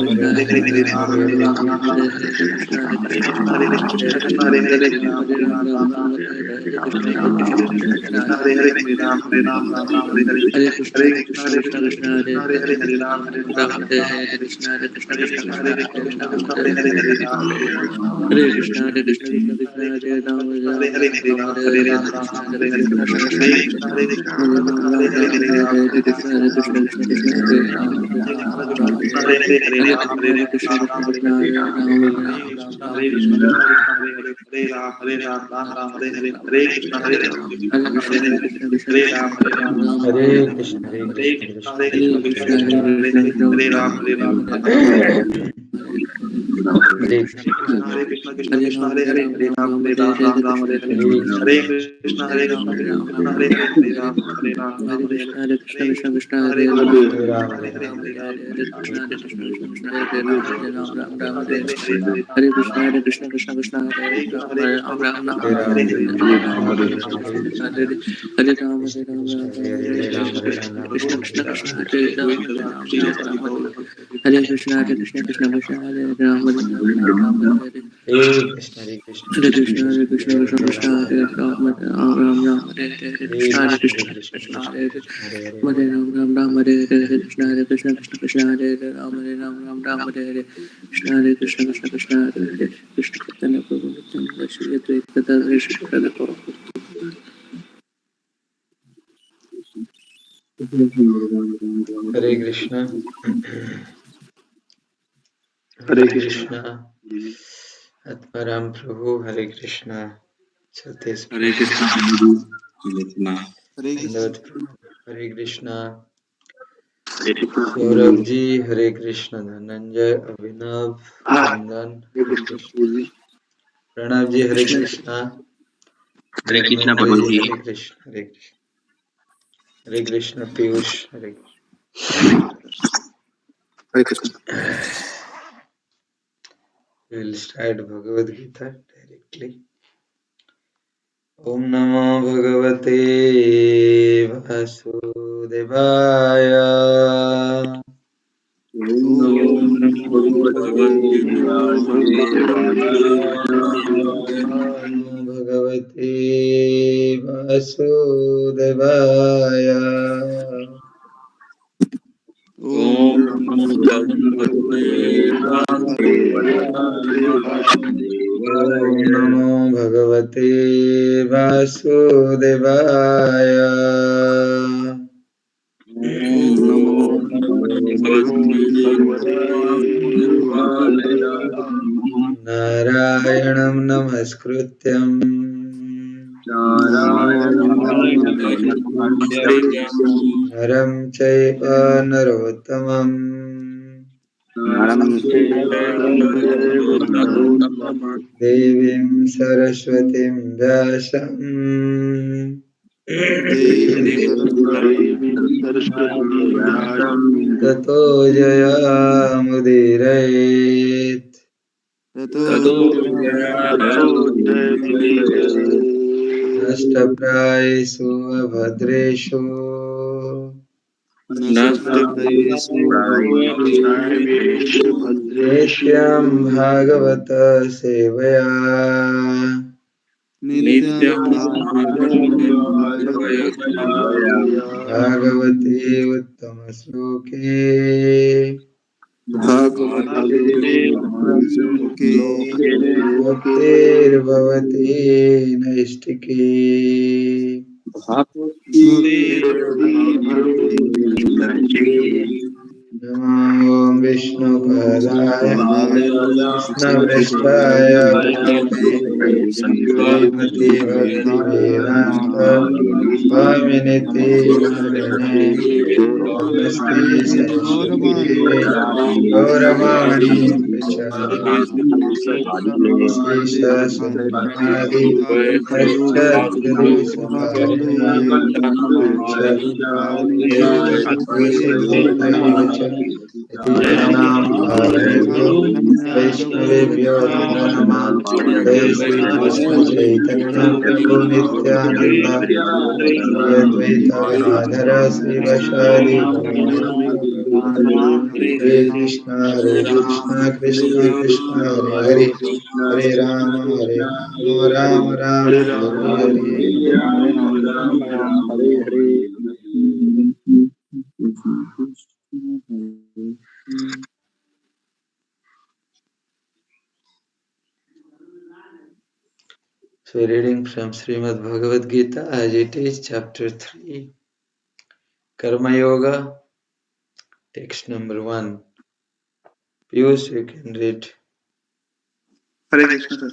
Krishna Hare Krishna Krishna Krishna Hare Krishna Hare Krishna Hare Ram Ram Hare Hare Krishna Hare Krishna Krishna Krishna Hare Hare Krishna Krishna Krishna Krishna Hare Ram Ram Hare Hare Krishna Hare Krishna Krishna Krishna Hare Ram Hare Hare Krishna Hare Krishna Krishna Krishna Hare Ram Ram Hare Hare Krishna Hare Krishna Krishna Krishna Hare Ram Hare Hare Krishna Hare Krishna Krishna Krishna Hare Ram Ram Hare Krishna Krishna Krishna Hare Ram Ram Krishna Hare Krishna Krishna Krishna Ram Hare Hare Krishna, Hare Krishna, Krishna Hare Krishna, Krishna Hare Hare Hare, Krishna Krishna Ram Hare Hare Krishna, Krishna Hare Ram Hare Ram Ram Ram Hare Hare Krishna Hare Krishna Krishna Krishna, Hare Ram Hare Ram Ram Ram Hare Krishna Krishna Krishna Hare Ram Hare Ram, Hare Ram Ram, Hare Hare Krishna Krishna Krishna Krishna Hare Ram Hare Ram Ram Ram Hare Hare Krishna Krishna Krishna Hare Ram Hare Ram Ram Ram Hare Hare Ram, Hare Ram, Hare Ram, Hare Hare Krishna Ram, Krishna Hare Krishna Krishna, Hare Ram Hare Krishna Ram Krishna, Ram Hare Hare, Hare Ram, Hare Ram, Ram Krishna Ram, Krishna Hare Krishna Hare, Hare Ram Hare Ram Ram Ram Hare Krishna Krishna Krishna Krishna Hare Ram Hare Ram Ram Hare Hare Krishna, Hare Krishna, Hare Krishna Krishna Hare Krishna, Krishna Hare Krishna Hare, Hare Krishna Ram, Hare Hare Ram, Ram Ram Ram Hare Hare Krishna Hare Krishna, Krishna Hare Krishna, Krishna Krishna Hare Krishna, Hare Hare, Hare Hare Ram, Ram Ram Hare Hare Krishna Hare Krishna Krishna Krishna Hare Ram Hare Ram Ram Hare Hare Krishna Krishna Krishna Hare Hare Krishna Chaitanya Prabhu Nityananda Shri Advaita Gadadhar Shri Prabhupada Hare Krishna, Hare Krishna, Atmaram Prabhu, Hare Krishna, चलते इस हरे कृष्णा धन्यवाद प्रभु। हरे कृष्णा सौरभ जी, हरे कृष्णा धनंजय, अभिनव, चंदन, हरे कृष्णा प्रणव जी, हरे कृष्णा हरे कृष्णा धर्मेंद्र प्रभु जी, जी हरे कृष्णा, हरे कृष्णा, हरे कृष्णा पीयूष, हरे Hare Krishna We'll start Bhagavad Gita directly. Om Namo Bhagavate Vasudevaya. ओम नमो भगवते Namo Bhagavate Vasudevaya. ओम नमो भगवते Om Namo Bhagavate Vasudevaya. ओम नमो भगवते Narayanam Namaskrutyam Naram Chaiva Narottamam Devim Saraswatim Vyasam Tato Jayamudire Nashtaprayesu Abhadreshu Nityam Bhagavata Sevaya नित्यं Bhagavati Uttamasloke Bhaktir Bhavati Naistiki Namo Vishnu Padaya Krishnavrishtaya Srimati Bhakti Vedanta Swaminiti Namine Namaste Saraswati Gauravani Pracharine Sisa Sundaradi Paschat Sakarine Vishya Yatitranam Bhagavebhyo Vaishnavebhyo Namo Nama Jai Sri Krishna Chaitanya Prabhu Nityananda Shri Advaita Gadadhara Sri Vasari Hare Krishna Krishna Krishna Hare Hare Hare Rama Rama Rama Hare Hare. So reading from Srimad Bhagavad Gita as it is chapter 3 Karma Yoga, text number 1. Piyush, you can read. Hare Krishna sir.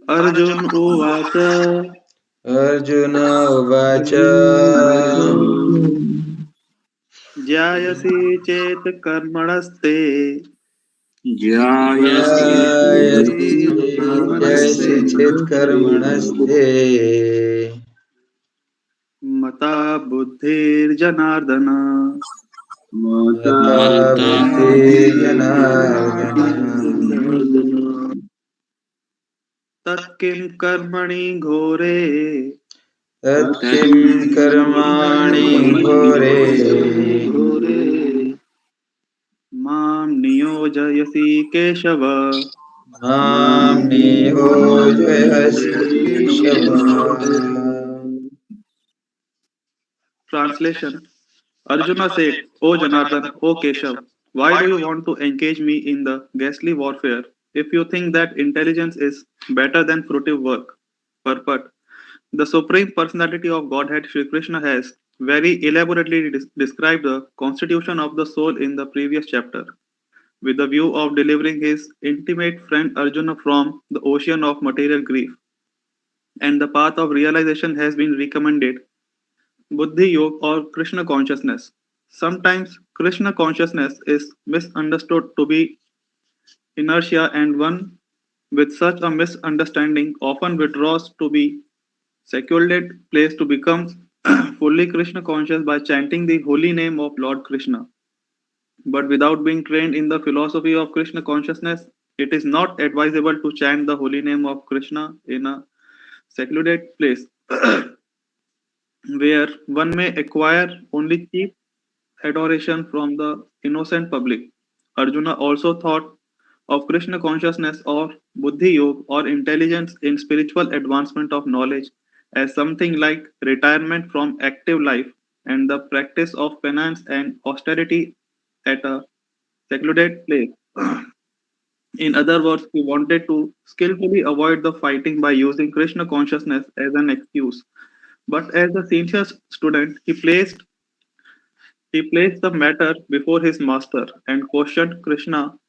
Arjun uvacha Arjuna Uvacha Jyayasi chet karmanaste Jayasi Chet Karmanaste Mata buddhir janardana Mata Buddhi Janardana Tat kim karmani ghore Tat Kim Karmani Ghore Mam niyojayasi keshava Mam Niyojayasi Keshava. Translation. Arjuna said, O Janardhan, O Keshav, why do you want to engage me in the ghastly warfare if you think that intelligence is better than fruitive work? Purport. The Supreme Personality of Godhead Sri Krishna has very elaborately described the constitution of the soul in the previous chapter, with the view of delivering his intimate friend Arjuna from the ocean of material grief. And the path of realization has been recommended Buddhi Yoga or Krishna consciousness. Sometimes Krishna consciousness is misunderstood to be inertia, and one with such a misunderstanding often withdraws to be secluded place to become fully Krishna conscious by chanting the holy name of Lord Krishna. But without being trained in the philosophy of Krishna consciousness, it is not advisable to chant the holy name of Krishna in a secluded place where one may acquire only cheap adoration from the innocent public. Arjuna also thought of Krishna consciousness or Buddhi Yoga or intelligence in spiritual advancement of knowledge as something like retirement from active life and the practice of penance and austerity at a secluded place. In other words, he wanted to skillfully avoid the fighting by using Krishna consciousness as an excuse. But as a sincere student, he placed the matter before his master and questioned Krishna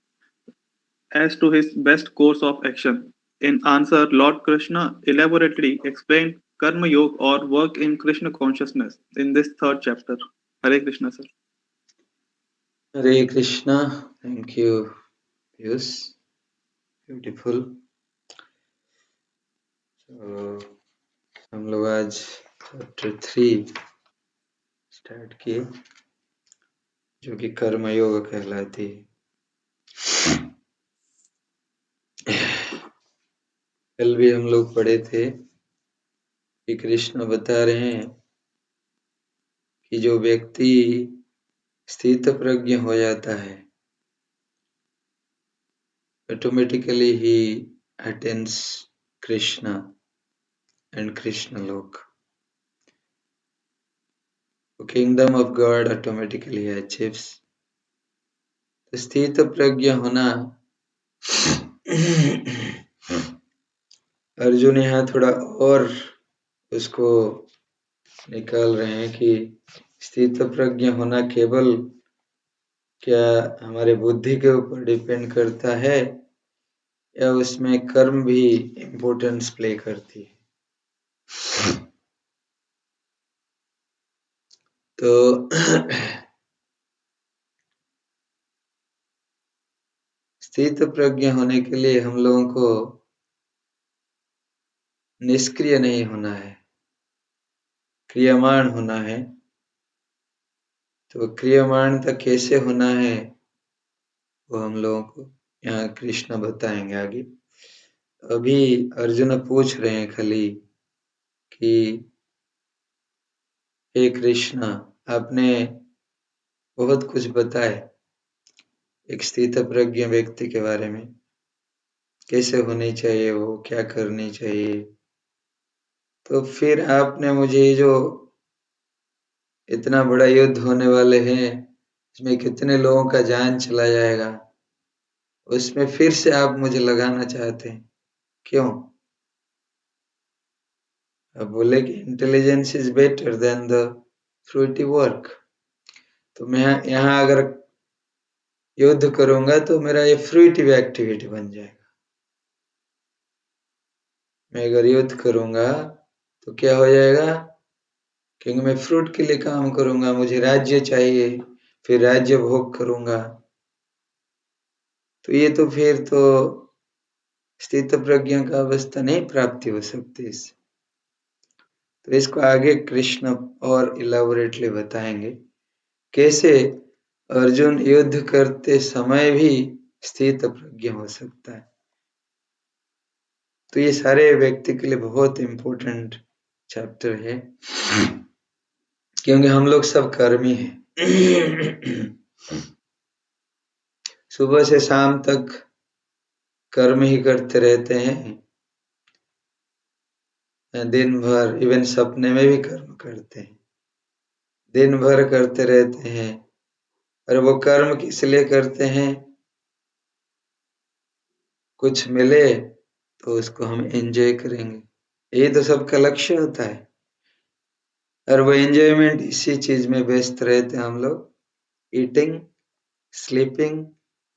as to his best course of action. In answer, Lord Krishna elaborately explained Karma Yoga or work in Krishna consciousness in this third chapter. Hare Krishna, sir. Hare Krishna. Thank you, Piyush. Beautiful. So हम लोग आज chapter 3 start किए जो कि कर्म योग कहलाती है। कल भी हम लोग पढ़े थे कि कृष्ण बता रहे हैं कि जो व्यक्ति स्थित प्रज्ञ हो जाता है ऑटोमेटिकली ही attains Krishna and Krishnaloka kingdom of God automatically achieves. तो स्थित प्रज्ञ होना अर्जुन यहाँ थोड़ा और उसको निकाल रहे हैं कि स्थित प्रज्ञ होना केवल क्या हमारे बुद्धि के ऊपर डिपेंड करता है या उसमें कर्म भी इम्पोर्टेंस प्ले करती है। तो स्थित प्रज्ञ होने के लिए हम लोगों को निष्क्रिय नहीं होना है, क्रियमाण होना है। तो क्रियमाणता कैसे होना है वो हम लोगों को यहाँ कृष्ण बताएंगे आगे। अभी अर्जुन पूछ रहे हैं खाली कि हे कृष्ण, आपने बहुत कुछ बताए एक स्थित प्रज्ञ व्यक्ति के बारे में, कैसे होनी चाहिए वो, क्या करनी चाहिए। तो फिर आपने मुझे जो इतना बड़ा युद्ध होने वाले हैं, इसमें कितने लोगों का जान चला जाएगा, उसमें फिर से आप मुझे लगाना चाहते हैं, क्यों? अब बोले कि intelligence is better than the brute work. तो मैं यहाँ अगर युद्ध करूंगा तो मेरा ये फ्रूटिव एक्टिविटी बन जाएगा। मैं अगर युद्ध करूंगा तो क्या हो जाएगा, क्योंकि मैं फ्रूट के लिए काम करूंगा, मुझे राज्य चाहिए, फिर राज्य भोग करूंगा। तो ये तो फिर तो स्थित प्रज्ञा का अवस्था नहीं प्राप्ति हो सकती इससे। तो इसको आगे कृष्ण और इलाबोरेटली बताएंगे, कैसे अर्जुन युद्ध करते समय भी स्थित प्रज्ञ हो सकता है। तो ये सारे व्यक्ति के लिए बहुत इंपॉर्टेंट चैप्टर है, क्योंकि हम लोग सब कर्मी हैं। सुबह से शाम तक कर्म ही करते रहते हैं, दिन भर, इवन सपने में भी कर्म करते हैं, दिन भर करते रहते हैं। और वो कर्म किस लिए करते हैं? कुछ मिले तो उसको हम एंजॉय करेंगे, यही तो सबका लक्ष्य होता है। और वो एंजॉयमेंट इसी चीज में व्यस्त रहते हैं हम लोग, ईटिंग, स्लीपिंग,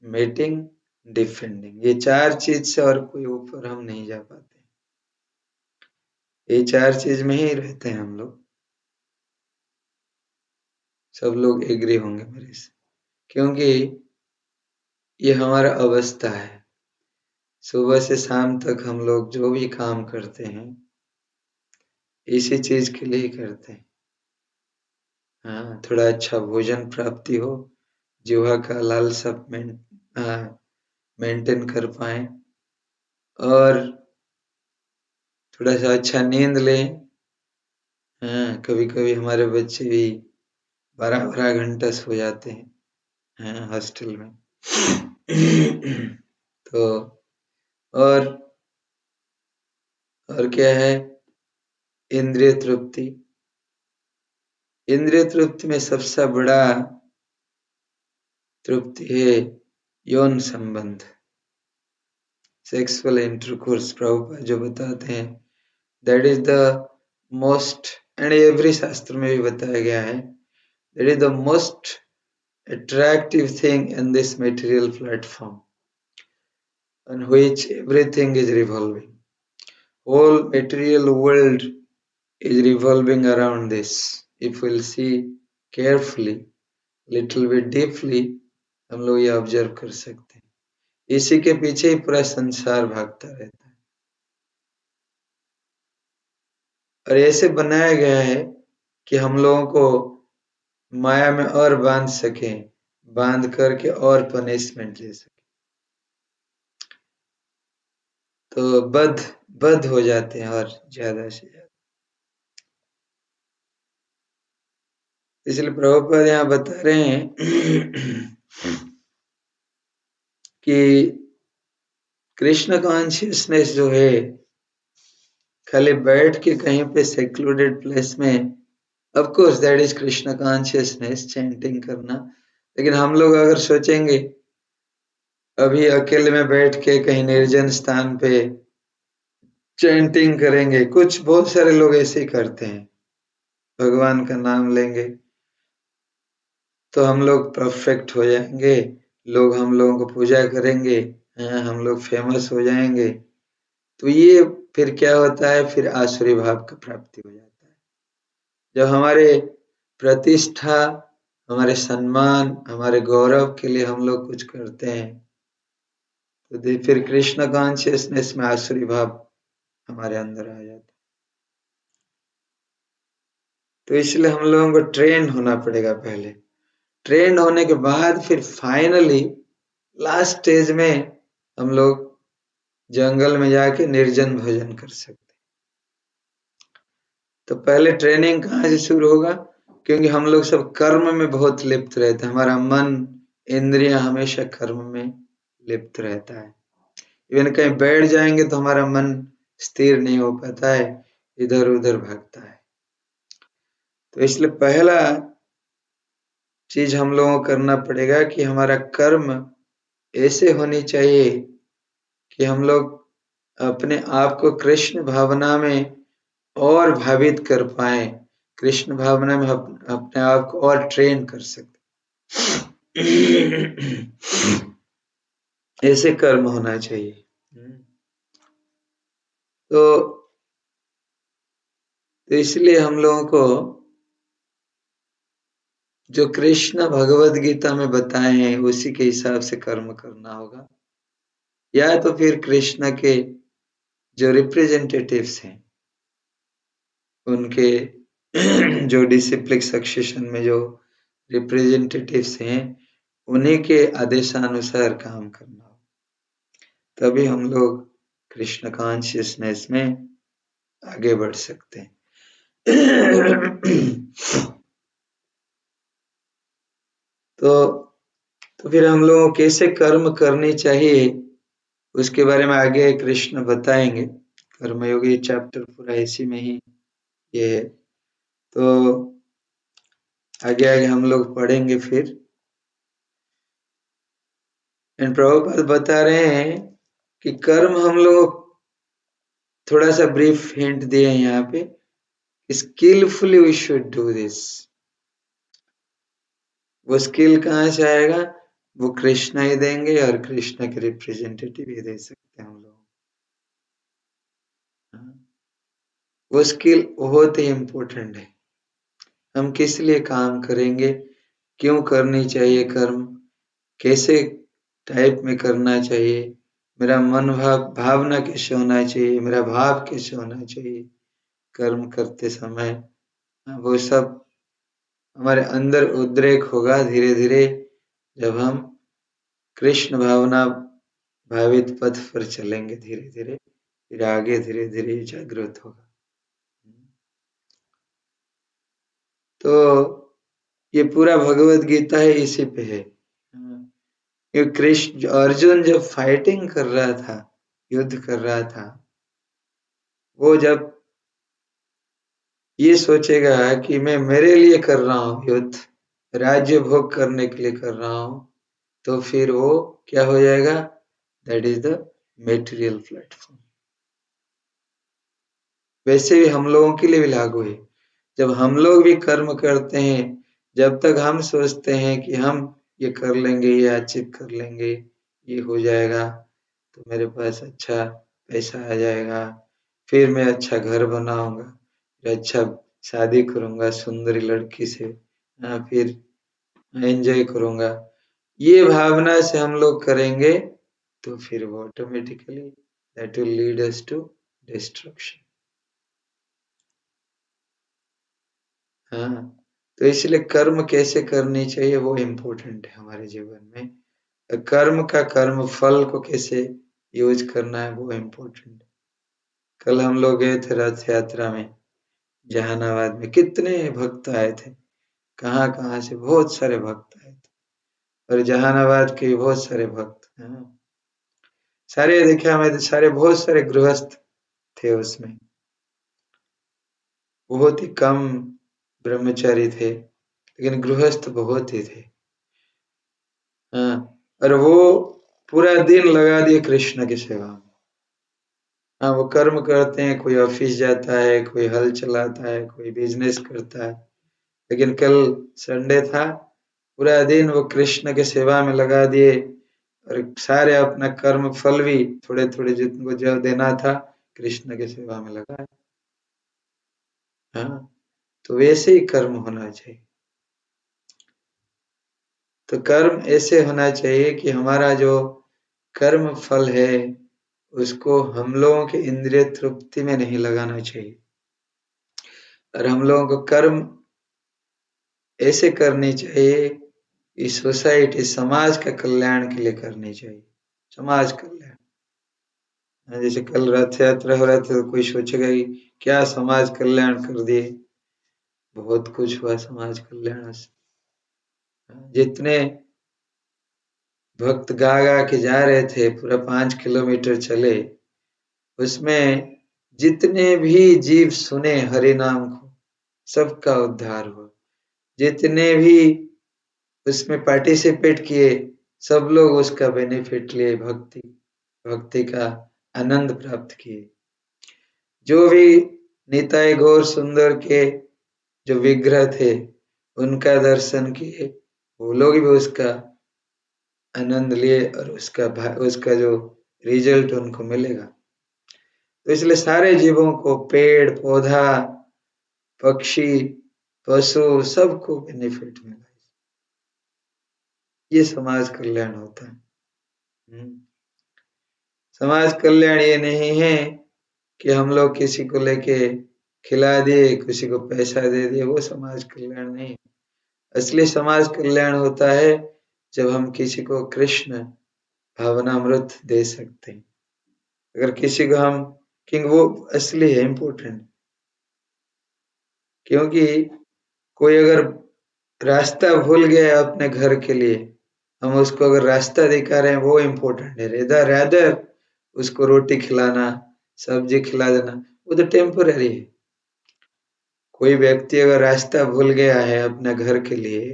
मीटिंग, डिफेंडिंग। ये चार चीज से और कोई ऊपर हम नहीं जा पाते, ये चार चीज में ही रहते हैं हम लोग। सब लोग एग्री होंगे मेरे से, क्योंकि ये हमारा अवस्था है। सुबह से शाम तक हम लोग जो भी काम करते हैं इसी चीज के लिए ही करते हैं। हाँ, थोड़ा अच्छा भोजन प्राप्ति हो, जीवा का लालसा मेंटेन कर पाए, और थोड़ा सा अच्छा नींद लें। हाँ, कभी कभी हमारे बच्चे भी 12-12 घंटा सो जाते हैं, हाँ, हॉस्टल में। तो और क्या है, इंद्रिय तृप्ति। इंद्रिय तृप्ति में सबसे बड़ा तृप्ति है यौन संबंध, सेक्सुअल इंटरकोर्स। प्रभुपाद जो बताते हैं, that is the most, and every शास्त्र में भी बताया गया है, that is the most attractive thing in this material platform on which everything is revolving. Whole material world is revolving around this. If we'll see carefully, little bit deeply, हम लोग ये observe कर सकते हैं, इसी के पीछे ही पूरा संसार भागता रहता है। और ऐसे बनाया गया है कि हम लोगों को माया में और बांध सके, बांध करके और पनिशमेंट ले सके। तो बद्ध हो जाते हैं और ज्यादा से ज्यादा। इसलिए प्रभुपाद यहाँ बता रहे हैं कि कृष्ण कॉन्शियसनेस जो है, खाली बैठ के कहीं पे सेक्लूडेड प्लेस में, of course that is Krishna consciousness, chanting करना। लेकिन हम लोग अगर सोचेंगे अभी अकेले में बैठ के कहीं निर्जन स्थान पे चैंटिंग करेंगे, कुछ बहुत सारे लोग ऐसे ही करते हैं, भगवान का नाम लेंगे तो हम लोग परफेक्ट हो जाएंगे, लोग हम लोगों को पूजा करेंगे, हम लोग फेमस हो जाएंगे। तो ये फिर क्या होता है, फिर आसुरी भाव का प्राप्ति हो जाता है। जब हमारे प्रतिष्ठा, हमारे सम्मान, हमारे गौरव के लिए हम लोग कुछ करते हैं, तो फिर कृष्ण कॉन्शियसनेस में आसुरी भाव हमारे अंदर आ जाता है। तो इसलिए हम लोगों को ट्रेन होना पड़ेगा पहले, ट्रेन होने के बाद फिर फाइनली लास्ट स्टेज में हम लोग जंगल में जाके निर्जन भोजन कर सकते। तो पहले ट्रेनिंग कहाँ से शुरू होगा, क्योंकि हम लोग सब कर्म में बहुत लिप्त रहते हैं। हमारा मन, इंद्रियां हमेशा कर्म में लिप्त रहता है। इवन कहीं बैठ जाएंगे तो हमारा मन स्थिर नहीं हो पाता है, इधर उधर भागता है। तो इसलिए पहला चीज हम लोगों को करना पड़ेगा कि हमारा कर्म ऐसे होनी चाहिए कि हम लोग अपने आप को कृष्ण भावना में और भावित कर पाए, कृष्ण भावना में अपने आप को और ट्रेन कर सकते। ऐसे कर्म होना चाहिए। तो इसलिए हम लोगों को जो कृष्ण भगवद गीता में बताए हैं उसी के हिसाब से कर्म करना होगा, या तो फिर कृष्ण के जो रिप्रेजेंटेटिव्स हैं उनके जो डिसिप्लिक सक्सेशन में जो रिप्रेजेंटेटिव्स हैं उन्हीं के आदेशानुसार काम करना हो, तभी हम लोग कृष्ण कॉन्शियसनेस में आगे बढ़ सकते हैं। तो फिर हम लोगों को कैसे कर्म करनी चाहिए उसके बारे में आगे कृष्ण बताएंगे। कर्मयोगी चैप्टर पूरा इसी में ही ये है, तो आगे आगे हम लोग पढ़ेंगे फिर। एंड प्रभुपाद बता रहे हैं कि कर्म हम लोग थोड़ा सा ब्रीफ हिंट दिए हैं यहाँ पे, skilfully we should do this. वो स्किल कहाँ से आएगा? वो कृष्णा ही देंगे और कृष्णा के रिप्रेजेंटेटिव ही दे सकते हैं हम लोग। वो स्किल बहुत ही इम्पोर्टेंट है। हम किस लिए काम करेंगे, क्यों करनी चाहिए कर्म, कैसे टाइप में करना चाहिए, मेरा मन भावना कैसे होना चाहिए, मेरा भाव कैसे होना चाहिए कर्म करते समय, वो सब हमारे अंदर उद्रेक होगा धीरे धीरे जब हम कृष्ण भावना भावित पथ पर चलेंगे धीरे धीरे, फिर आगे धीरे धीरे जागृत होगा। तो ये पूरा भगवत गीता है इसी पे है। ये कृष्ण अर्जुन जब फाइटिंग कर रहा था, युद्ध कर रहा था, वो जब ये सोचेगा कि मैं मेरे लिए कर रहा हूँ युद्ध, राज्य भोग करने के लिए कर रहा हूँ, तो फिर वो क्या हो जाएगा? That is the material platform. वैसे भी हम लोगों के लिए भी लागू है। जब हम लोग भी कर्म करते हैं, जब तक हम सोचते हैं कि हम ये कर लेंगे, ये अचीव कर लेंगे, ये हो जाएगा तो मेरे पास अच्छा पैसा आ जाएगा, फिर मैं अच्छा घर बनाऊंगा, फिर अच्छा शादी करूंगा सुंदरी लड़की से, फिर एंजॉय करूंगा, ये भावना से हम लोग करेंगे तो फिर वो automatically that will lead us to destruction. हाँ, तो इसलिए कर्म कैसे करनी चाहिए वो इम्पोर्टेंट है हमारे जीवन में। कर्म का कर्म फल को कैसे यूज करना है वो इम्पोर्टेंट है। कल हम लोग गए थे रथ यात्रा में, जहानाबाद में कितने भक्त आए थे, कहाँ कहाँ से बहुत सारे भक्त आए थे, और जहानाबाद के भी बहुत सारे भक्त हैं। सारे देखा मैं, सारे बहुत सारे गृहस्थ थे उसमें, बहुत ही कम ब्रह्मचारी थे, लेकिन गृहस्थ बहुत ही थे। हाँ, और वो पूरा दिन लगा दिए कृष्ण की सेवा में। हाँ, वो कर्म करते हैं, कोई ऑफिस जाता है, कोई हल चलाता है, कोई बिजनेस करता है, लेकिन कल संडे था, पूरा दिन वो कृष्ण के सेवा में लगा दिए, और सारे अपना कर्म फल भी थोड़े थोड़े जिनको जो देना था कृष्ण के सेवा में लगाए। हाँ, तो वैसे ही कर्म होना चाहिए। तो कर्म ऐसे होना चाहिए कि हमारा जो कर्म फल है उसको हम लोगों के इंद्रिय तृप्ति में नहीं लगाना चाहिए, और हम लोगों को कर्म ऐसे करनी चाहिए कि सोसाइटी समाज का कल्याण के लिए करनी चाहिए, समाज कल्याण। जैसे कल रथ यात्रा हो रहा था तो कोई सोचेगा कि क्या समाज कल्याण कर दिए, बहुत कुछ हुआ समाज कल्याण से। जितने भक्त गा गा के जा रहे थे, पूरा 5 किलोमीटर चले, उसमें जितने भी जीव सुने हरि नाम को, सबका उद्धार हुआ। जितने भी उसमें पार्टिसिपेट किए, सब लोग उसका बेनिफिट लिए, भक्ति का आनंद प्राप्त किए। जो भी निताई गौर सुंदर के जो विग्रह थे, उनका दर्शन किए, वो लोग भी उसका आनंद लिए और उसका जो रिजल्ट उनको मिलेगा। तो इसलिए सारे जीवों को, पेड़ पौधा, पक्षी, पशु, सबको बेनिफिट मिला। ये समाज कल्याण होता है। समाज कल्याण ये नहीं है कि हम लोग किसी को लेके खिला दिए, किसी को पैसा दे दिए, वो समाज कल्याण नहीं। असली समाज कल्याण होता है जब हम किसी को कृष्ण भावनामृत दे सकते हैं। अगर किसी को हम, क्योंकि वो असली है, इम्पोर्टेंट। क्योंकि कोई अगर रास्ता भूल गया अपने घर के लिए, हम उसको अगर रास्ता दिखा रहे हैं, वो इम्पोर्टेंट है। रेदर उसको रोटी खिलाना, सब्जी खिला देना, वो तो टेम्पररी है। कोई व्यक्ति अगर रास्ता भूल गया है अपने घर के लिए,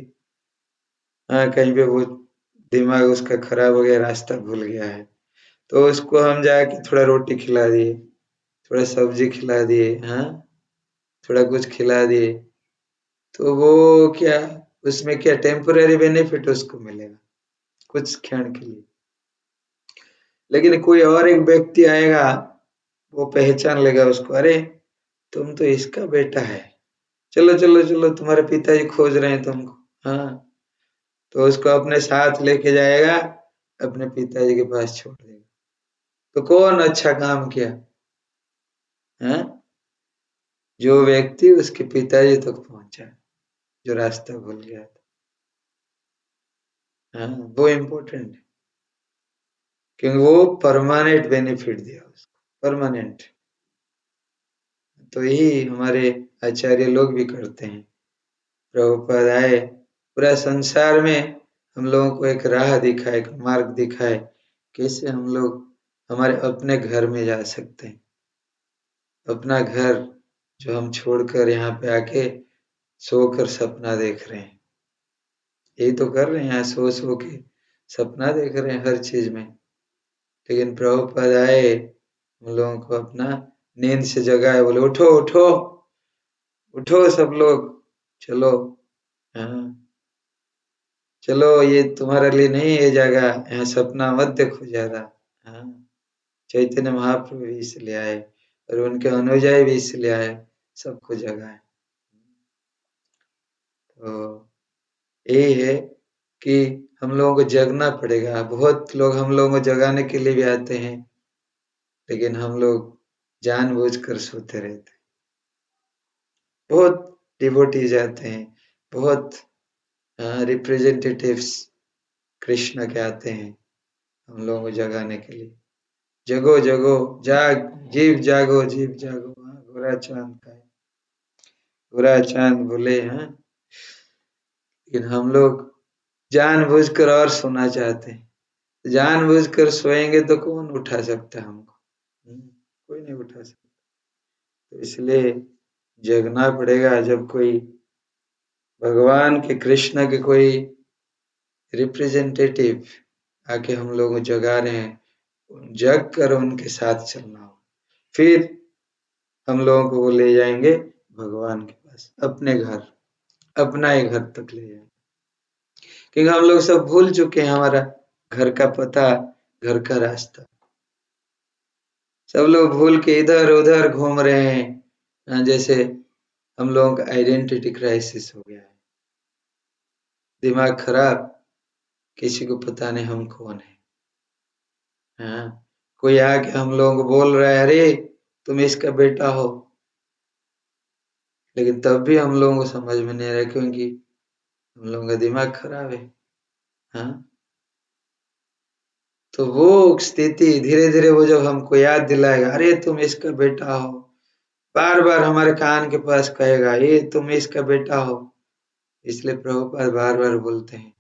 हाँ, कहीं पे वो दिमाग उसका खराब हो गया, रास्ता भूल गया है, तो उसको हम जाके थोड़ा रोटी खिला दिए, थोड़ा सब्जी खिला दिए, हाँ, थोड़ा कुछ खिला दिए, तो वो क्या, उसमें क्या टेम्पररी बेनिफिट उसको मिलेगा कुछ क्षण के लिए। लेकिन कोई और एक व्यक्ति आएगा, वो पहचान लेगा उसको, अरे तुम तो इसका बेटा है, चलो चलो चलो, तुम्हारे पिताजी खोज रहे हैं तुमको, हाँ, तो उसको अपने साथ लेके जाएगा, अपने पिताजी के पास छोड़ देगा। तो कौन अच्छा काम किया? हाँ? जो व्यक्ति उसके पिताजी तक पहुंचा, जो रास्ता भूल गया था, हाँ, वो इम्पोर्टेंट है, क्योंकि वो परमानेंट बेनिफिट दिया उसको, परमानेंट। तो यही हमारे आचार्य लोग भी करते हैं। प्रभुपाद आए, पूरा संसार में हम लोगों को एक राह दिखाए, एक मार्ग दिखाए, कैसे हम लोग हमारे अपने घर में जा सकते हैं। अपना घर जो हम छोड़कर यहाँ पे आके सोकर सपना देख रहे हैं, यही तो कर रहे हैं, यहाँ सो सो के सपना देख रहे हैं हर चीज में। लेकिन प्रभुपाद आए, हम लोगों को अपना नींद से जगाए, बोले उठो उठो उठो सब लोग, चलो, हाँ, चलो, ये तुम्हारे लिए नहीं ये जगह, यहाँ सपना मत देखो ज्यादा। हाँ, चैतन्य महाप्रभु भी इसलिए आए और उनके अनुयायी भी इसलिए आए, सबको जगाए। तो यही है कि हम लोगों को जगना पड़ेगा। बहुत लोग हम लोगों को जगाने के लिए भी आते हैं, लेकिन हम लोग जानबूझकर सोते रहते हैं। बहुत डिवोटीज आते हैं, बहुत रिप्रेजेंटेटिव्स कृष्ण के आते हैं हम लोगों को जगाने के लिए। जगो जगो, जाग, जीव जागो, जीव जागो, हाँ, गोरा चांद का है, गोरा चांद बोले, हाँ, लेकिन हम लोग जानबूझकर और सोना चाहते हैं। जानबूझकर सोएंगे तो कौन उठा सकता है हमको? कोई नहीं उठा सकता। तो इसलिए जगना पड़ेगा। जब कोई भगवान के, कृष्ण के कोई रिप्रेजेंटेटिव आके हम लोगों को जगा रहे हैं, जग कर उनके साथ चलना हो, फिर हम लोगों को वो ले जाएंगे भगवान के पास, अपने घर, अपना ही घर तक ले जाएंगे। क्योंकि हम लोग सब भूल चुके हैं हमारा घर का पता, घर का रास्ता। सब लोग भूल के इधर उधर घूम रहे हैं, जैसे हम लोगों का आइडेंटिटी क्राइसिस हो गया है, दिमाग खराब, किसी को पता नहीं हम कौन है। हाँ, कोई आके हम लोगों को बोल रहा है, अरे तुम इसका बेटा हो, लेकिन तब भी हम लोगों को समझ में नहीं आ रहा, क्योंकि हम लोगों का दिमाग खराब है। हाँ, तो वो स्थिति धीरे धीरे वो जब हमको याद दिलाएगा, अरे तुम इसका बेटा हो, बार बार हमारे कान के पास कहेगा, ये तुम इसका बेटा हो। इसलिए प्रभुपाद बार बार बोलते हैं,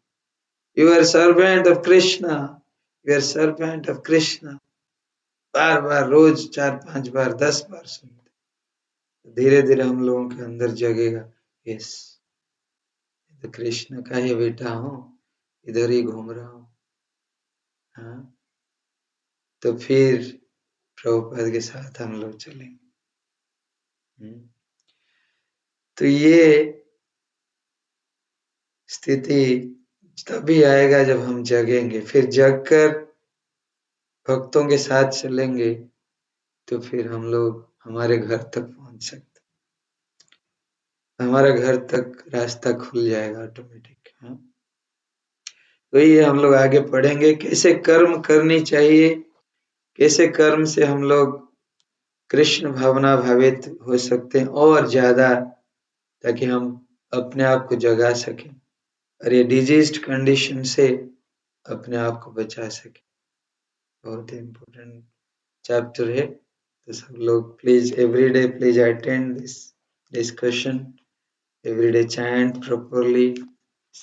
you are servant of Krishna, you are servant of Krishna. बार बार रोज 4-5 बार 10 बार सुनते, धीरे धीरे हम लोगों के अंदर जगेगा, यस तो कृष्ण का ही बेटा हूँ, इधर ही घूम रहा हूँ। हाँ, तो फिर प्रभुपाद के साथ हम लोग चलेंगे। तो ये स्थिति तभी आएगा जब हम जगेंगे, फिर जगकर भक्तों के साथ चलेंगे तो फिर हम लोग हमारे घर तक पहुंच सकते, हमारा घर तक रास्ता खुल जाएगा ऑटोमेटिक। हाँ, तो ये हम लोग आगे पढ़ेंगे कैसे कर्म करनी चाहिए, कैसे कर्म से हम लोग कृष्ण भावना भावित हो सकते हैं और ज्यादा, ताकि हम अपने आप को जगा सकें और ये डिजीज्ड कंडीशन से अपने आप को बचा सके। बहुत ही इम्पोर्टेंट चैप्टर है, तो सब लोग please every day please attend this discussion, every day chant properly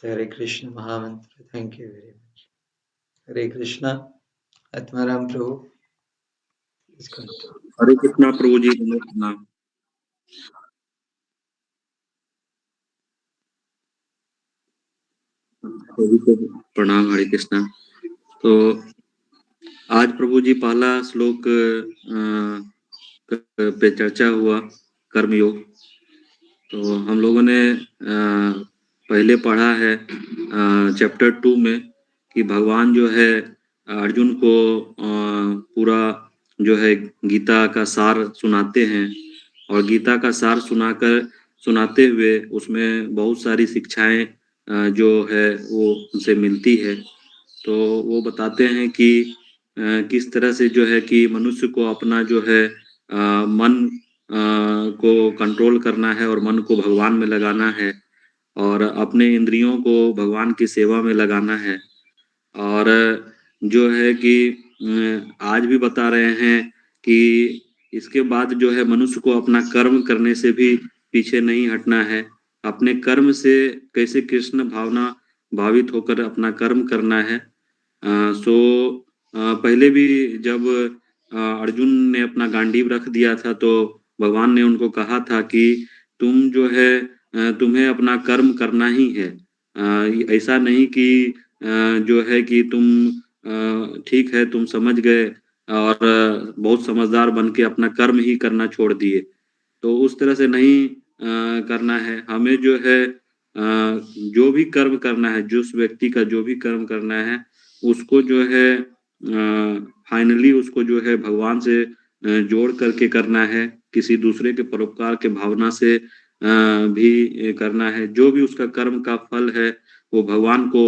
Hare Krishna महामंत्र। Thank you very much. Hare Krishna. Atmaram Prabhu, please continue. Hare Krishna Prabhu ji, Hare Krishna. सभी को प्रणाम, हरे कृष्णा। तो आज प्रभु जी पहला श्लोक पे चर्चा हुआ, कर्मयोग। तो हम लोगों ने पहले पढ़ा है चैप्टर 2 में कि भगवान जो है अर्जुन को पूरा जो है गीता का सार सुनाते हैं, और गीता का सार सुनाते हुए उसमें बहुत सारी शिक्षाएं जो है वो उनसे मिलती है। तो वो बताते हैं कि किस तरह से जो है कि मनुष्य को अपना जो है मन को कंट्रोल करना है और मन को भगवान में लगाना है, और अपने इंद्रियों को भगवान की सेवा में लगाना है। और जो है कि आज भी बता रहे हैं कि इसके बाद जो है मनुष्य को अपना कर्म करने से भी पीछे नहीं हटना है, अपने कर्म से कैसे कृष्ण भावना भावित होकर अपना कर्म करना है। पहले भी जब अर्जुन ने अपना गांडीव रख दिया था तो भगवान ने उनको कहा था कि तुम जो है तुम्हें अपना कर्म करना ही है, ऐसा नहीं कि जो है कि तुम ठीक है तुम समझ गए और बहुत समझदार बन के अपना कर्म ही करना छोड़ दिए। तो उस तरह से नहीं करना है। हमें जो है जो भी कर्म करना है, जिस व्यक्ति का जो भी कर्म करना है, उसको जो है फाइनली उसको जो है भगवान से जोड़ करके करना है, किसी दूसरे के परोपकार के भावना से भी करना है। जो भी उसका कर्म का फल है वो भगवान को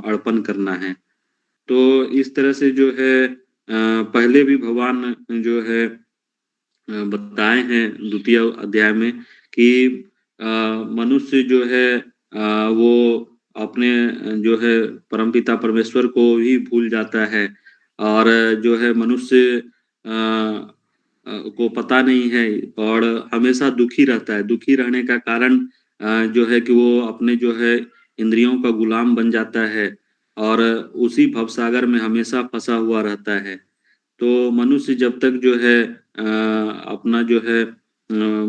अर्पण करना है। तो इस तरह से जो है पहले भी भगवान जो है बताए हैं द्वितीय अध्याय में कि मनुष्य जो है वो अपने जो है परमपिता परमेश्वर को ही भूल जाता है, और जो है मनुष्य को पता नहीं है और हमेशा दुखी रहता है। दुखी रहने का कारण जो है कि वो अपने जो है इंद्रियों का गुलाम बन जाता है और उसी भवसागर में हमेशा फंसा हुआ रहता है। तो मनुष्य जब तक जो है अपना जो है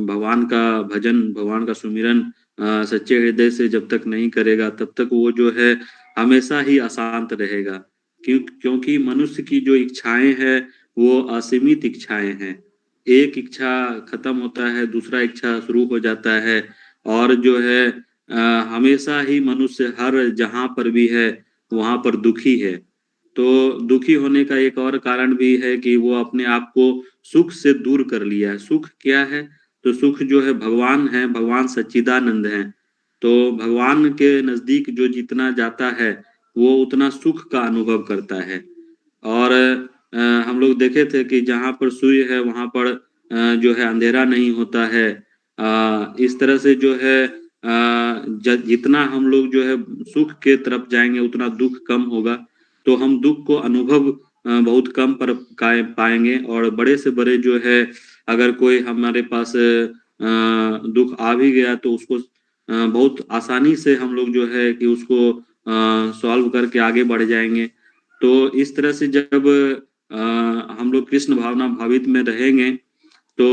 भगवान का भजन, भगवान का सुमिरन सच्चे हृदय से जब तक नहीं करेगा, तब तक वो जो है हमेशा ही अशांत रहेगा। क्योंकि मनुष्य की जो इच्छाएं हैं वो असीमित इच्छाएं हैं। एक इच्छा खत्म होता है, दूसरा इच्छा शुरू हो जाता है, और जो है हमेशा ही मनुष्य हर जहां पर भी है वहां पर दुखी है। तो दुखी होने का एक और कारण भी है कि वो अपने आप को सुख से दूर कर लिया है। सुख क्या है? तो सुख जो है भगवान है, भगवान सच्चिदानंद है। तो भगवान के नजदीक जो जितना जाता है वो उतना सुख का अनुभव करता है। और हम लोग देखे थे कि जहाँ पर सूर्य है वहां पर जो है अंधेरा नहीं होता है। इस तरह से जो है जितना हम लोग जो है सुख के तरफ जाएंगे उतना दुख कम होगा। तो हम दुख को अनुभव बहुत कम पर पाएंगे। और बड़े से बड़े जो है अगर कोई हमारे पास दुख आ भी गया तो उसको बहुत आसानी से हम लोग जो है कि उसको सॉल्व करके आगे बढ़ जाएंगे। तो इस तरह से जब हम लोग कृष्ण भावना भावित में रहेंगे तो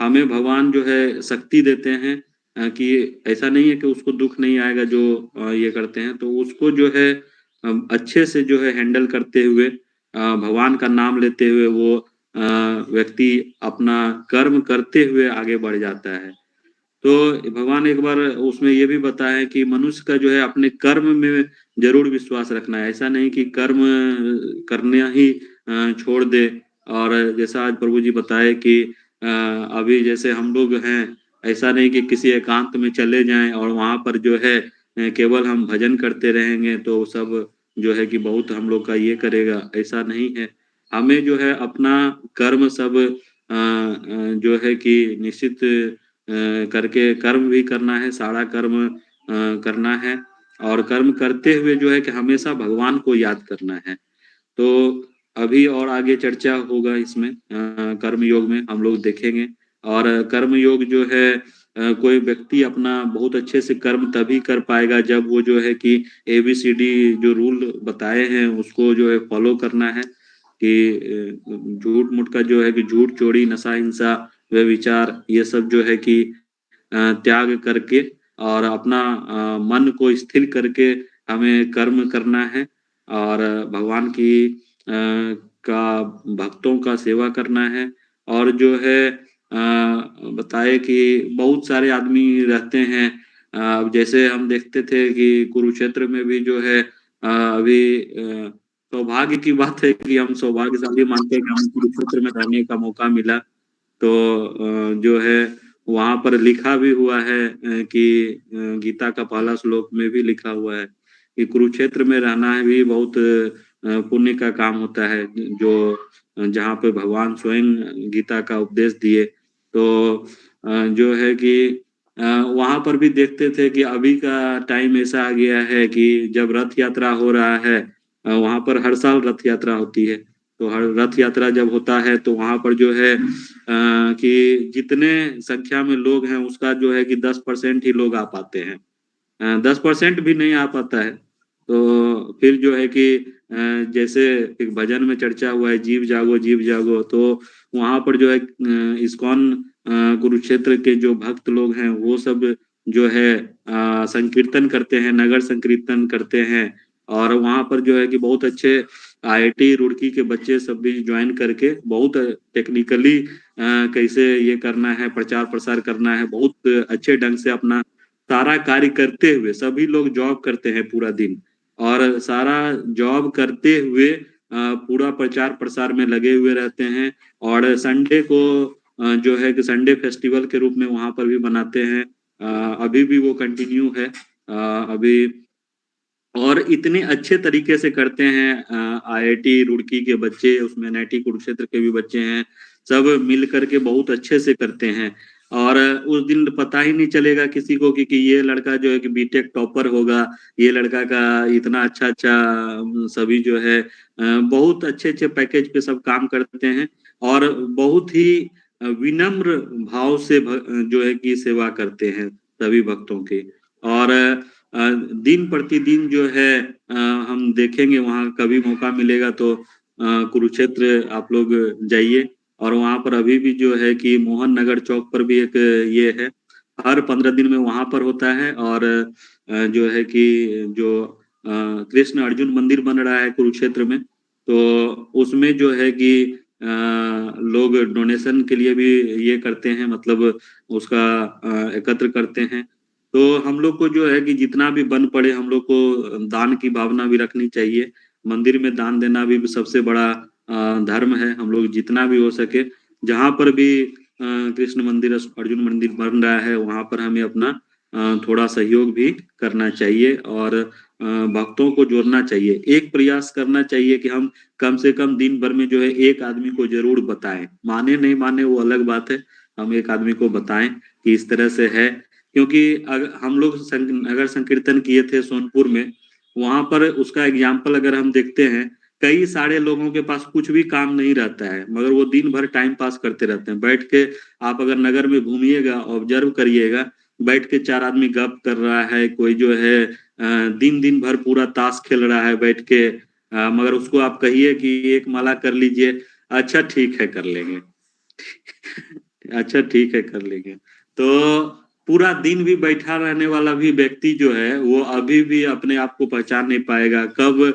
हमें भगवान जो है शक्ति देते हैं कि ऐसा नहीं है कि उसको दुख नहीं आएगा जो ये करते हैं, तो उसको जो है अच्छे से जो है हैंडल करते हुए भगवान का नाम लेते हुए वो व्यक्ति अपना कर्म करते हुए आगे बढ़ जाता है। तो भगवान एक बार उसमें ये भी बताया है कि मनुष्य का जो है अपने कर्म में जरूर विश्वास रखना है। ऐसा नहीं कि कर्म करना ही छोड़ दे। और जैसा आज प्रभु जी बताए कि अभी जैसे हम लोग हैं, ऐसा नहीं कि किसी एकांत में चले जाएं और वहां पर जो है केवल हम भजन करते रहेंगे तो सब जो है कि बहुत हम लोग का ये करेगा, ऐसा नहीं है। हमें जो है अपना कर्म सब जो है कि निश्चित करके कर्म भी करना है, सारा कर्म करना है। और कर्म करते हुए जो है कि हमेशा भगवान को याद करना है। तो अभी और आगे चर्चा होगा इसमें, कर्म योग में हम लोग देखेंगे। और कर्म योग जो है कोई व्यक्ति अपना बहुत अच्छे से कर्म तभी कर पाएगा जब वो जो है कि ABCD जो रूल बताए हैं उसको जो है फॉलो करना है। कि झूठ मूठ का जो है कि झूठ चोरी नशा हिंसा व्यभिचार ये सब जो है कि त्याग करके और अपना मन को स्थिर करके हमें कर्म करना है। और भगवान की का भक्तों का सेवा करना है। और जो है बताए कि बहुत सारे आदमी रहते हैं, जैसे हम देखते थे कि कुरुक्षेत्र में भी जो है अभी सौभाग्य की बात है कि हम सौभाग्यशाली मानते हैं कि हमें कुरुक्षेत्र में रहने का मौका मिला। तो जो है वहां पर लिखा भी हुआ है कि गीता का पहला श्लोक में भी लिखा हुआ है कि कुरुक्षेत्र में रहना भी बहुत पुण्य का काम होता है, जो जहाँ पे भगवान स्वयं गीता का उपदेश दिए। तो जो है कि वहां पर भी देखते थे कि अभी का टाइम ऐसा आ गया है कि जब रथ यात्रा हो रहा है, वहां पर हर साल रथ यात्रा होती है। तो हर रथ यात्रा जब होता है तो वहां पर जो है कि जितने संख्या में लोग हैं उसका जो है कि 10% ही लोग आ पाते हैं, 10% भी नहीं आ पाता है। तो फिर जो है कि जैसे एक भजन में चर्चा हुआ है जीव जागो, तो वहां पर जो है इस्कॉन कुरुक्षेत्र के जो भक्त लोग हैं वो सब जो है संकीर्तन करते हैं, नगर संकीर्तन करते हैं। और वहां पर जो है कि बहुत अच्छे IIT रुड़की के बच्चे सब भी ज्वाइन करके बहुत टेक्निकली कैसे ये करना है, प्रचार प्रसार करना है, बहुत अच्छे ढंग से अपना सारा कार्य करते हुए, सभी लोग जॉब करते हैं पूरा दिन और सारा जॉब करते हुए पूरा प्रचार प्रसार में लगे हुए रहते हैं। और संडे को जो है कि संडे फेस्टिवल के रूप में वहां पर भी मनाते हैं। अभी भी वो कंटिन्यू है अभी। और इतने अच्छे तरीके से करते हैं IIT रुड़की के बच्चे, उसमें NIT कुरुक्षेत्र के भी बच्चे हैं, सब मिल करके बहुत अच्छे से करते हैं। और उस दिन पता ही नहीं चलेगा किसी को कि ये लड़का जो है कि बीटेक टॉपर होगा, ये लड़का का इतना अच्छा अच्छा सभी जो है बहुत अच्छे अच्छे पैकेज पे सब काम करते हैं। और बहुत ही विनम्र भाव से जो है कि सेवा करते हैं सभी भक्तों के। और दिन प्रतिदिन जो है हम देखेंगे, वहां कभी मौका मिलेगा तो कुरुक्षेत्र आप लोग जाइए। और वहां पर अभी भी जो है कि मोहन नगर चौक पर भी एक ये है, हर 15 दिन में वहां पर होता है। और जो है कि जो कृष्ण अर्जुन मंदिर बन रहा है कुरुक्षेत्र में, तो उसमें जो है कि लोग डोनेशन के लिए भी ये करते हैं, मतलब उसका एकत्र करते हैं। तो हम लोग को जो है कि जितना भी बन पड़े हम लोग को दान की भावना भी रखनी चाहिए। मंदिर में दान देना भी सबसे बड़ा धर्म है। हम लोग जितना भी हो सके, जहां पर भी कृष्ण मंदिर अर्जुन मंदिर बन रहा है वहां पर हमें अपना थोड़ा सहयोग भी करना चाहिए और भक्तों को जोड़ना चाहिए। एक प्रयास करना चाहिए कि हम कम से कम दिन भर में जो है एक आदमी को जरूर बताएं, माने नहीं माने वो अलग बात है, हम एक आदमी को बताएं कि इस तरह से है। क्योंकि हम लोग नगर संकीर्तन किए थे सोनपुर में, वहां पर उसका एग्जाम्पल अगर हम देखते हैं कई सारे लोगों के पास कुछ भी काम नहीं रहता है, मगर वो दिन भर टाइम पास करते रहते हैं। बैठ के आप अगर नगर में घूमिएगा, ऑब्जर्व करिएगा, बैठ के 4 आदमी गप कर रहा है, कोई जो है दिन भर पूरा ताश खेल रहा है बैठ के, मगर उसको आप कहिए कि एक माला कर लीजिए, अच्छा ठीक है कर लेंगे। अच्छा ठीक है कर लेंगे। तो पूरा दिन भी बैठा रहने वाला भी व्यक्ति जो है वो अभी भी अपने आप को पहचान नहीं पाएगा, कब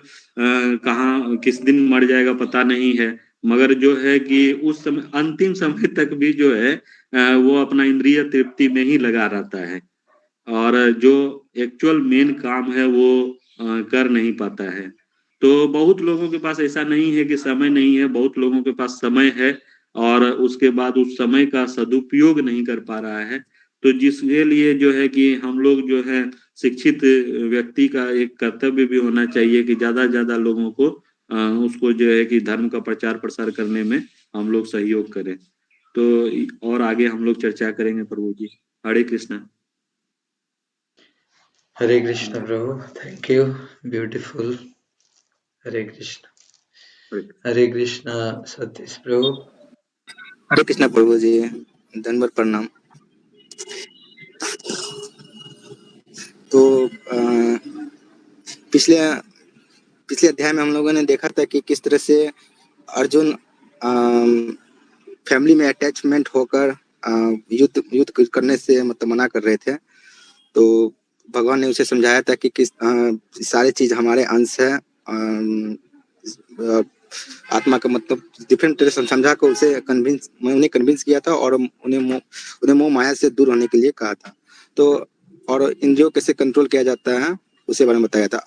कहाँ किस दिन मर जाएगा पता नहीं है, मगर जो है कि उस समय अंतिम समय तक भी जो है वो अपना इंद्रिय तृप्ति में ही लगा रहता है, और जो एक्चुअल मेन काम है वो कर नहीं पाता है। तो बहुत लोगों के पास ऐसा नहीं है कि समय नहीं है, बहुत लोगों के पास समय है और उसके बाद उस समय का सदुपयोग नहीं कर पा रहा है। तो जिसके लिए जो है कि हम लोग जो है शिक्षित व्यक्ति का एक कर्तव्य भी होना चाहिए कि ज्यादा लोगों को उसको जो है कि धर्म का प्रचार प्रसार करने में हम लोग सहयोग करें। तो और आगे हम लोग चर्चा करेंगे प्रभु जी। हरे कृष्णा। हरे कृष्ण प्रभु, थैंक यू, ब्यूटीफुल। हरे कृष्ण। हरे कृष्ण सतीश प्रभु। हरे कृष्णा प्रभु जी, धन्यवाद, प्रणाम। तो पिछले अध्याय में हम लोगों ने देखा था कि किस तरह से अर्जुन फैमिली में अटैचमेंट होकर युद्ध करने से मतलब मना कर रहे थे। तो भगवान ने उसे समझाया था कि किस सारी चीज हमारे अंश है, आत्मा का मतलब डिफरेंट तरह से समझा कर उसे उन्हें कन्विंस किया था और उन्हें मोह माया से दूर होने के लिए कहा था। तो और इंद्रियों कैसे कंट्रोल किया जाता है उसे बारे में बताया था।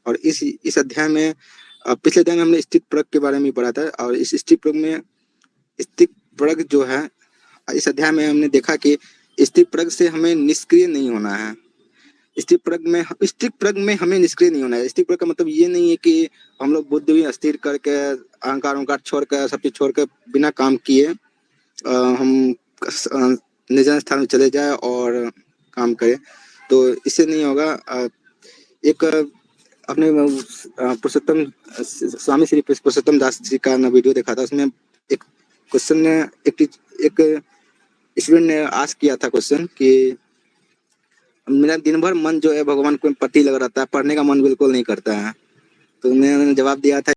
और इस अध्याय में पिछले अध्याय में हमने स्थित प्रज्ञ के बारे में पढ़ा था, और इस स्थित प्रज्ञ जो है, इस अध्याय में हमने देखा कि स्थित प्रज्ञ से हमें निष्क्रिय नहीं होना है। स्थित प्रज्ञ में हमें निष्क्रिय नहीं होना है। स्थित प्रज्ञ का मतलब ये नहीं है कि हम लोग बुद्धि भी स्थिर करके अहंकार छोड़कर सब चीज छोड़कर बिना काम किए हम निर्जन स्थान में चले जाए और काम करें, तो इससे नहीं होगा। एक अपने पुरुषोत्तम स्वामी श्री पुरुषोत्तम दास जी का ना वीडियो देखा था, उसमें एक क्वेश्चन ने एक स्टूडेंट ने आस्क किया था क्वेश्चन कि मेरा दिन भर मन जो है भगवान को प्रति लग रहता है, पढ़ने का मन बिल्कुल नहीं करता है। तो उन्होंने जवाब दिया था